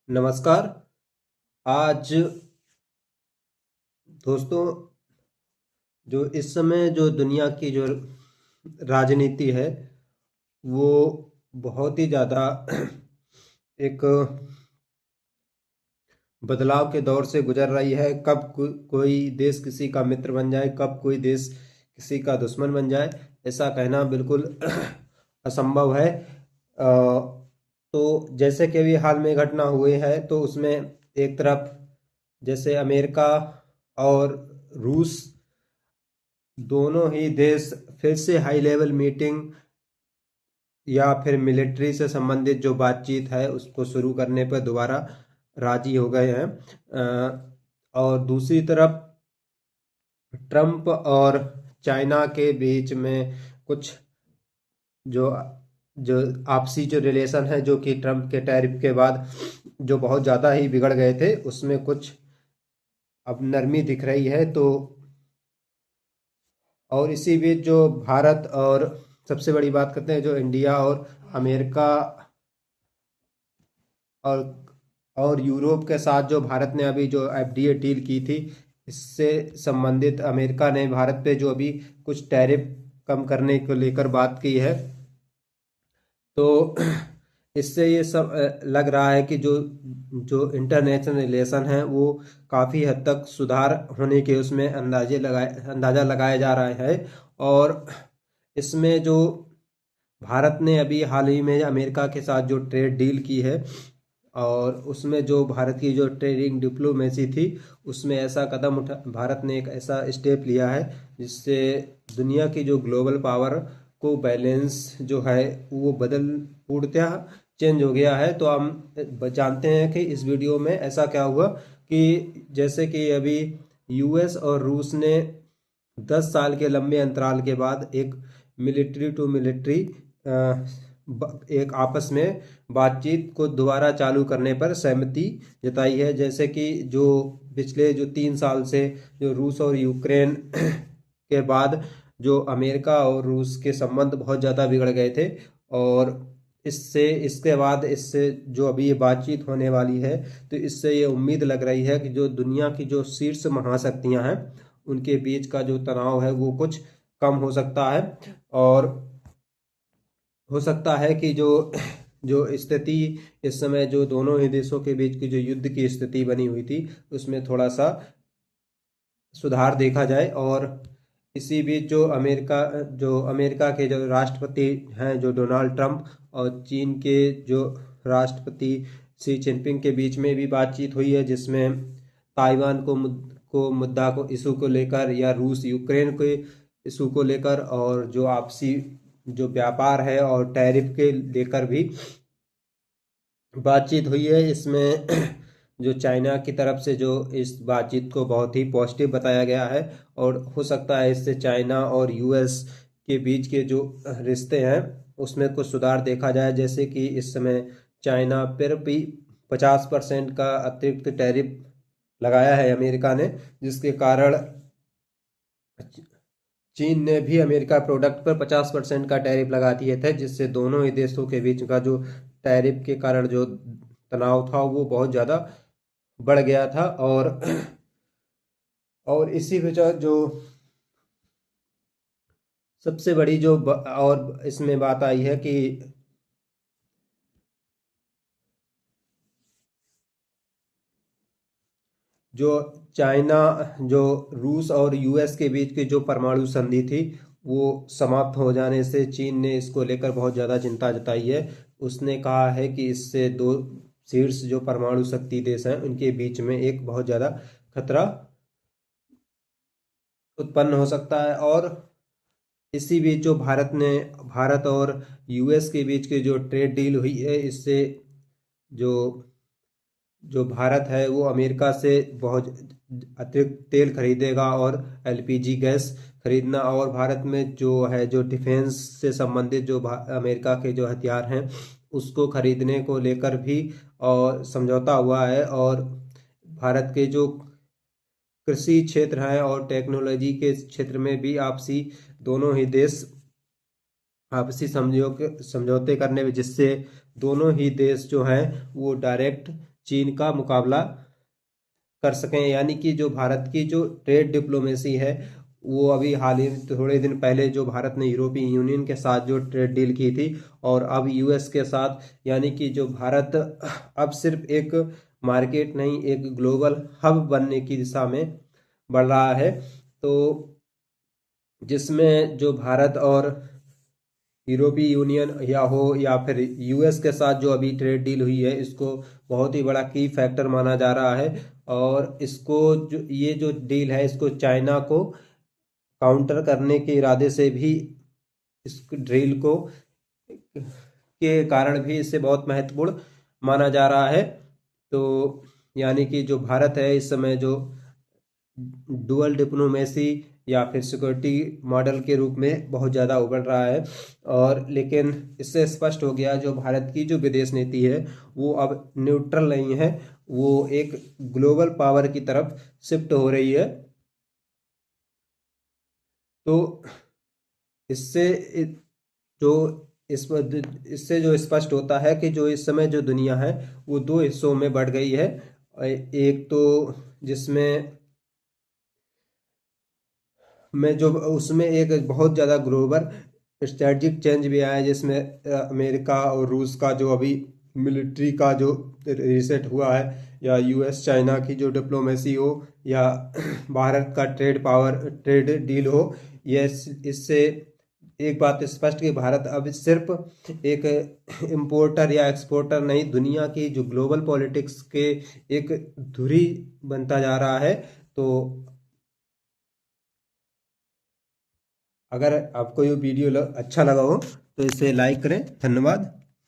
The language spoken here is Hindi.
नमस्कार। आज दोस्तों, जो इस समय जो दुनिया की जो राजनीति है वो बहुत ही ज़्यादा एक बदलाव के दौर से गुजर रही है। कब कोई देश किसी का मित्र बन जाए, कब कोई देश किसी का दुश्मन बन जाए, ऐसा कहना बिल्कुल असंभव है। तो जैसे कि अभी हाल में घटना हुई है तो उसमें एक तरफ जैसे अमेरिका और रूस दोनों ही देश फिर से हाई लेवल मीटिंग या फिर मिलिट्री से संबंधित जो बातचीत है उसको शुरू करने पर दोबारा राजी हो गए हैं। और दूसरी तरफ ट्रंप और चाइना के बीच में कुछ जो जो आपसी जो रिलेशन है, जो कि ट्रंप के टैरिफ के बाद जो बहुत ज़्यादा ही बिगड़ गए थे, उसमें कुछ अब नरमी दिख रही है। तो और इसी बीच जो भारत और सबसे बड़ी बात करते हैं, जो इंडिया और अमेरिका और यूरोप के साथ जो भारत ने अभी जो एफडीए डील की थी, इससे संबंधित अमेरिका ने भारत पे जो अभी कुछ टैरिफ कम करने को लेकर बात की है। तो इससे ये सब लग रहा है कि जो जो इंटरनेशनल रिलेशन है वो काफ़ी हद तक सुधार होने के उसमें अंदाज़ा लगाया जा रहा है। और इसमें जो भारत ने अभी हाल ही में अमेरिका के साथ जो ट्रेड डील की है और उसमें जो भारत की जो ट्रेडिंग डिप्लोमेसी थी, उसमें ऐसा कदम उठा, भारत ने एक ऐसा स्टेप लिया है जिससे दुनिया की जो ग्लोबल पावर को बैलेंस जो है वो बदल पूर्णतः चेंज हो गया है। तो हम जानते हैं कि इस वीडियो में ऐसा क्या हुआ कि जैसे कि अभी यूएस और रूस ने 10 साल के लंबे अंतराल के बाद एक मिलिट्री टू मिलिट्री एक आपस में बातचीत को दोबारा चालू करने पर सहमति जताई है। जैसे कि जो पिछले जो 3 साल से जो रूस और यूक्रेन के बाद जो अमेरिका और रूस के संबंध बहुत ज़्यादा बिगड़ गए थे, और इसके बाद इससे जो अभी ये बातचीत होने वाली है, तो इससे ये उम्मीद लग रही है कि जो दुनिया की जो शीर्ष महाशक्तियां हैं उनके बीच का जो तनाव है वो कुछ कम हो सकता है। और हो सकता है कि जो जो स्थिति इस समय जो दोनों ही देशों के बीच की जो युद्ध की स्थिति बनी हुई थी उसमें थोड़ा सा सुधार देखा जाए। और इसी बीच जो अमेरिका के जो राष्ट्रपति हैं, जो डोनाल्ड ट्रंप, और चीन के जो राष्ट्रपति शी जिनपिंग के बीच में भी बातचीत हुई है, जिसमें ताइवान को मुद्दा को इशू को लेकर, या रूस यूक्रेन के इशू को लेकर, और जो आपसी जो व्यापार है और टैरिफ के लेकर भी बातचीत हुई है। इसमें जो चाइना की तरफ से जो इस बातचीत को बहुत ही पॉजिटिव बताया गया है, और हो सकता है इससे चाइना और यूएस के बीच के जो रिश्ते हैं उसमें कुछ सुधार देखा जाए। जैसे कि इस समय चाइना पर भी 50% का अतिरिक्त टैरिफ लगाया है अमेरिका ने, जिसके कारण चीन ने भी अमेरिका प्रोडक्ट पर 50% का टैरिफ लगा दिए थे, जिससे दोनों ही देशों के बीच का जो टैरिफ के कारण जो तनाव था वो बहुत ज़्यादा बढ़ गया था। और इसी वजह जो सबसे बड़ी जो और इसमें बात आई है कि जो चाइना जो रूस और यूएस के बीच की जो परमाणु संधि थी वो समाप्त हो जाने से चीन ने इसको लेकर बहुत ज़्यादा चिंता जताई है। उसने कहा है कि इससे दो शीर्ष जो परमाणु शक्ति देश हैं उनके बीच में एक बहुत ज़्यादा खतरा उत्पन्न हो सकता है। और इसी बीच जो भारत और यूएस के बीच की जो ट्रेड डील हुई है, इससे जो जो भारत है वो अमेरिका से बहुत अतिरिक्त तेल खरीदेगा और एलपीजी गैस खरीदना, और भारत में जो है जो डिफेंस से संबंधित जो अमेरिका के जो हथियार हैं उसको खरीदने को लेकर भी और समझौता हुआ है। और भारत के जो कृषि क्षेत्र है और टेक्नोलॉजी के क्षेत्र में भी आपसी दोनों ही देश आपसी समझौते करने में, जिससे दोनों ही देश जो हैं वो डायरेक्ट चीन का मुकाबला कर सकें। यानी कि जो भारत की जो ट्रेड डिप्लोमेसी है वो अभी हाल ही थोड़े दिन पहले जो भारत ने यूरोपियन यूनियन के साथ जो ट्रेड डील की थी और अब यूएस के साथ, यानी कि जो भारत अब सिर्फ एक मार्केट नहीं एक ग्लोबल हब बनने की दिशा में बढ़ रहा है। तो जिसमें जो भारत और यूरोपीय यूनियन या फिर यूएस के साथ जो अभी ट्रेड डील हुई है इसको बहुत ही बड़ा की फैक्टर माना जा रहा है। और इसको जो ये जो डील है इसको चाइना को काउंटर करने के इरादे से भी इस ड्रिल को के कारण भी इसे बहुत महत्वपूर्ण माना जा रहा है। तो यानी कि जो भारत है इस समय जो डुअल डिप्लोमेसी या फिर सिक्योरिटी मॉडल के रूप में बहुत ज़्यादा उभर रहा है। और लेकिन इससे स्पष्ट हो गया जो भारत की जो विदेश नीति है वो अब न्यूट्रल नहीं है, वो एक ग्लोबल पावर की तरफ शिफ्ट हो रही है। तो इससे जो इस इससे जो स्पष्ट होता है कि जो इस समय जो दुनिया है वो दो हिस्सों में बढ़ गई है। एक तो जिसमें जो उसमें एक बहुत ज़्यादा ग्लोबल स्ट्रेटजिक चेंज भी आया है, जिसमें अमेरिका और रूस का जो अभी मिलिट्री का जो रिसेट हुआ है, या यूएस चाइना की जो डिप्लोमेसी हो, या भारत का ट्रेड डील हो। ये इससे एक बात स्पष्ट कि भारत अब सिर्फ एक इम्पोर्टर या एक्सपोर्टर नहीं, दुनिया की जो ग्लोबल पॉलिटिक्स के एक धुरी बनता जा रहा है। तो अगर आपको ये वीडियो अच्छा लगा हो तो इसे लाइक करें। धन्यवाद।